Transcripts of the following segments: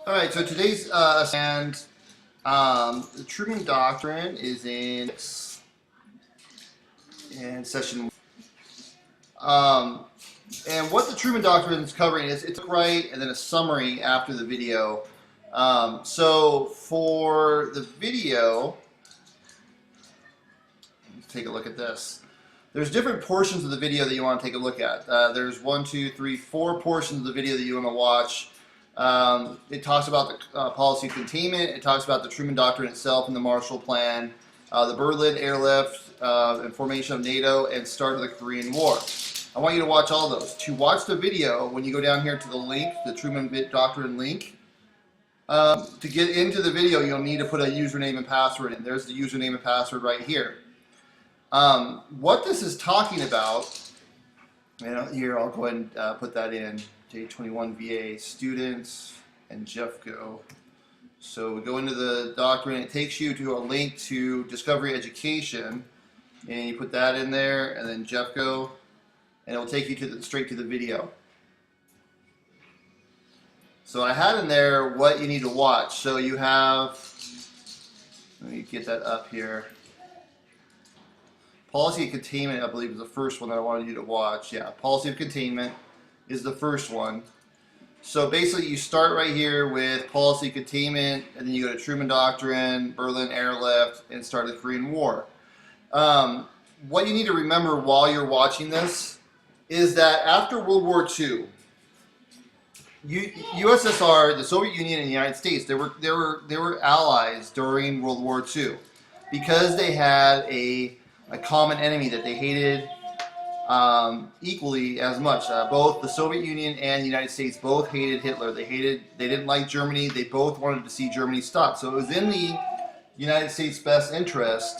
All right, so today's the Truman Doctrine is in session. Um, and what the Truman Doctrine is covering is it's right and then a summary after the video. So for the video, let's take a look at this. There's different portions of the video that you want to take a look at. There's 1, 2, 3, 4 portions of the video that you want to watch. It talks about the policy of containment. It talks about the Truman Doctrine itself and the Marshall Plan, the Berlin airlift, and formation of NATO, and start of the Korean War. I want you to watch all those. To watch the video, when you go down here to the link, the Truman Doctrine link, to get into the video, you'll need to put a username and password in. There's the username and password right here. What this is talking about, here I'll go ahead and put that in. J21 VA students and Jeffco. So we go into the doctrine. It takes you to a link to Discovery Education, and you put that in there, and then Jeffco, and it will take you to straight to the video. So I had in there what you need to watch. So you have, let me get that up here. Policy of Containment, I believe, is the first one that I wanted you to watch. Yeah, Policy of Containment is the first one. So basically you start right here with Policy Containment, and then you go to Truman Doctrine, Berlin airlift, and start the Korean War. What you need to remember while you're watching this is that after World War II, USSR, the Soviet Union, and the United States, they were allies during World War II because they had a common enemy that they hated equally as much. Both the Soviet Union and the United States both hated Hitler. They didn't like Germany. They both wanted to see Germany stop. So it was in the United States' best interest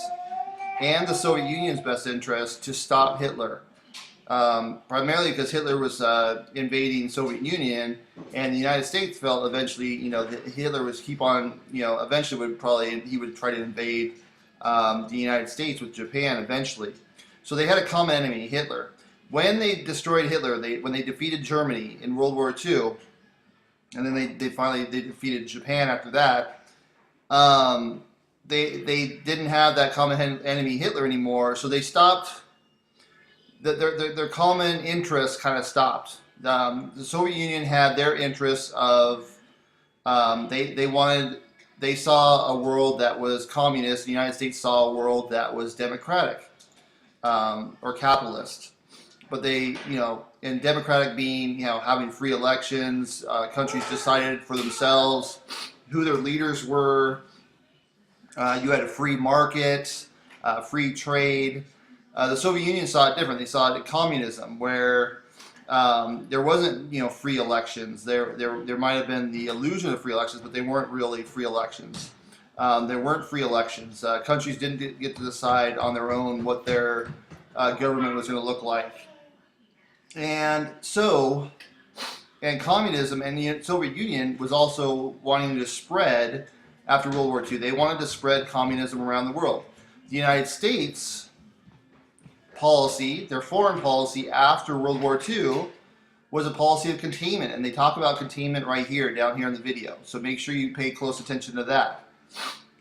and the Soviet Union's best interest to stop Hitler. Primarily because Hitler was invading Soviet Union, and the United States felt eventually, that Hitler was eventually he would try to invade the United States with Japan eventually. So they had a common enemy, Hitler. When they destroyed Hitler, when they defeated Germany in World War II, and then they finally defeated Japan after that, they didn't have that common enemy Hitler anymore. So they stopped. Their common interests kind of stopped. The Soviet Union had their interests of they saw a world that was communist. The United States saw a world that was democratic. Or capitalist, but and democratic being, having free elections, countries decided for themselves who their leaders were. You had a free market, free trade. The Soviet Union saw it different. They saw it as communism, where there wasn't, free elections. There might have been the illusion of free elections, but they weren't really free elections. There weren't free elections. Countries didn't get to decide on their own what their government was going to look like. And communism and the Soviet Union was also wanting to spread after World War II. They wanted to spread communism around the world. The United States policy, their foreign policy after World War II, was a policy of containment. And they talk about containment right here, down here in the video. So make sure you pay close attention to that.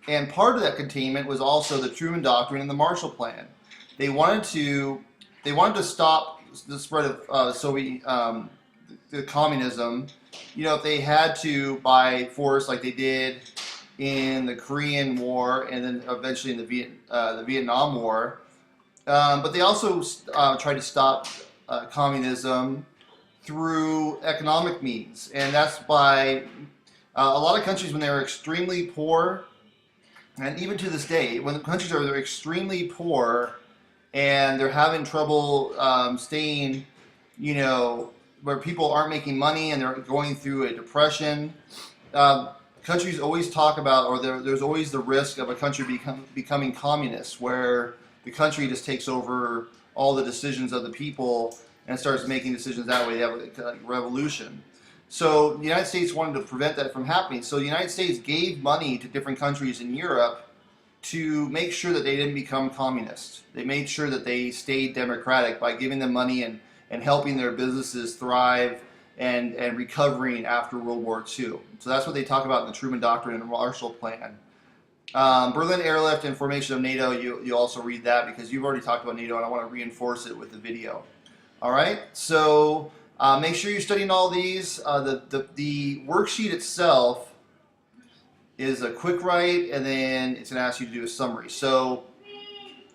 And part of that containment was also the Truman Doctrine and the Marshall Plan. They wanted to stop the spread of the communism. If they had to by force, like they did in the Korean War and then eventually in the Vietnam War. But they also tried to stop communism through economic means, and that's by a lot of countries when they were extremely poor. And even to this day, when the countries are extremely poor and they're having trouble staying, where people aren't making money and they're going through a depression, countries always talk about, or there's always the risk of a country becoming communist, where the country just takes over all the decisions of the people and starts making decisions that way. They have a revolution. So the United States wanted to prevent that from happening. So the United States gave money to different countries in Europe to make sure that they didn't become communist. They made sure that they stayed democratic by giving them money and helping their businesses thrive and recovering after World War II. So that's what they talk about in the Truman Doctrine and the Marshall Plan. Berlin airlift and formation of NATO, you also read that because you've already talked about NATO and I want to reinforce it with the video. All right, so make sure you're studying all these. The worksheet itself is a quick write, and then it's going to ask you to do a summary. So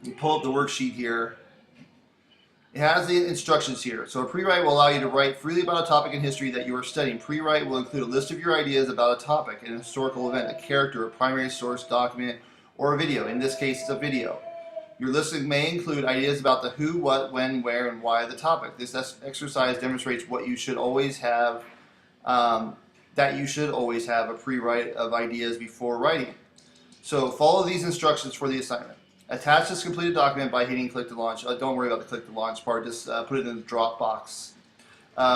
you pull up the worksheet here. It has the instructions here. So a pre-write will allow you to write freely about a topic in history that you are studying. Pre-write will include a list of your ideas about a topic, an historical event, a character, a primary source, document, or a video. In this case, it's a video. Your listing may include ideas about the who, what, when, where, and why of the topic. This exercise demonstrates what you should always have, that you should always have a pre-write of ideas before writing. So follow these instructions for the assignment. Attach this completed document by hitting click to launch. Don't worry about the click to launch part, just put it in the Dropbox.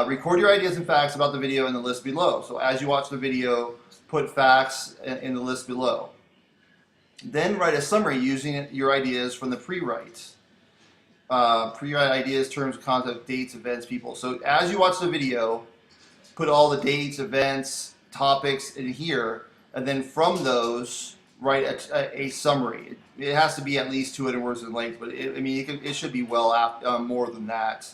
Record your ideas and facts about the video in the list below. So as you watch the video, put facts in the list below. Then write a summary using your ideas from the pre-write. Pre-write ideas, terms, concept, dates, events, people. So as you watch the video, put all the dates, events, topics in here, and then from those, write a summary. It has to be at least 200 words in length, but it should be well more than that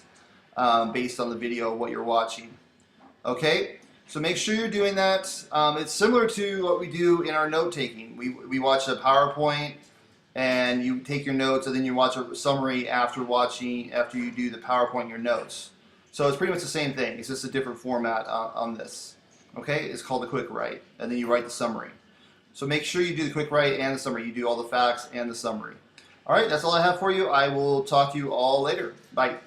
based on the video of what you're watching. Okay, so make sure you're doing that. It's similar to what we do in our note taking. We watch a PowerPoint and you take your notes, and then you watch a summary after you do the PowerPoint and your notes. So it's pretty much the same thing. It's just a different format on this. Okay, it's called a quick write, and then you write the summary. So make sure you do the quick write and the summary. You do all the facts and the summary. All right, that's all I have for you. I will talk to you all later. Bye.